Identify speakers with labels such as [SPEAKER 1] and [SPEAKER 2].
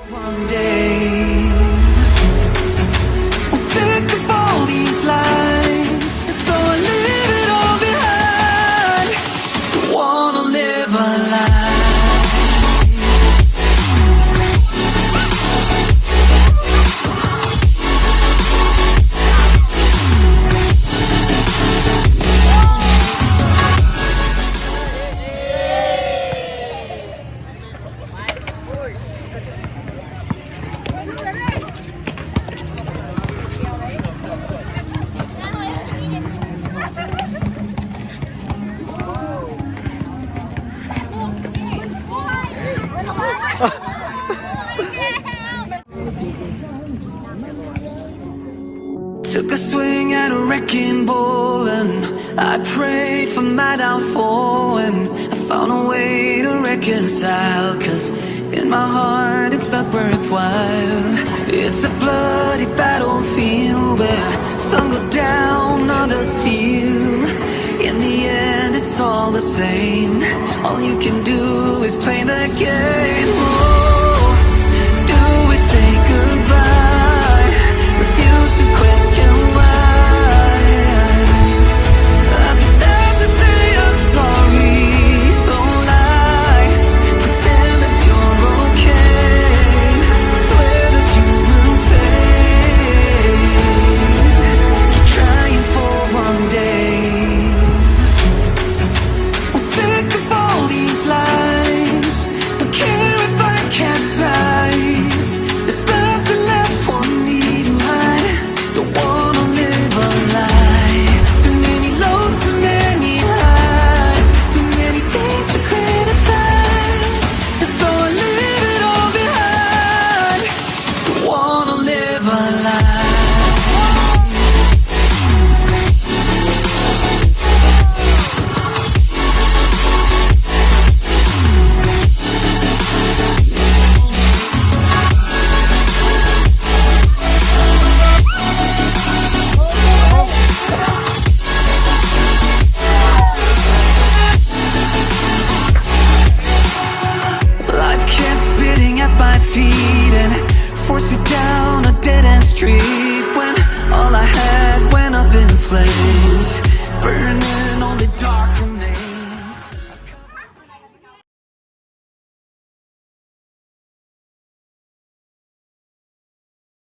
[SPEAKER 1] One day, I'm sick of all these lies, so I leave it all behind. Don't wanna live a lie. Took a swing at a wrecking ball and I prayed for my downfall, and I found a way to reconcile, 'cause in my heart it's not worthwhile. It's a bloody battlefield where some go down, others heal. In the end it's all the same. All you can do is play the game. Oh, do we say goodbye? Refuse to question why. I'm sad to say I'm sorry, so lie. Pretend that you're okay. Swear that you will stay. Keep trying for one day. I'm sick of all these lies. Don't care if I capsize. There's nothing left for me to hide. Don't wanna live a lie. Too many lows, too many highs. Too many things to criticize. And so I leave it all behind. Don't wanna live a lie. Life kept spitting at my feet and forced me down a dead-end street.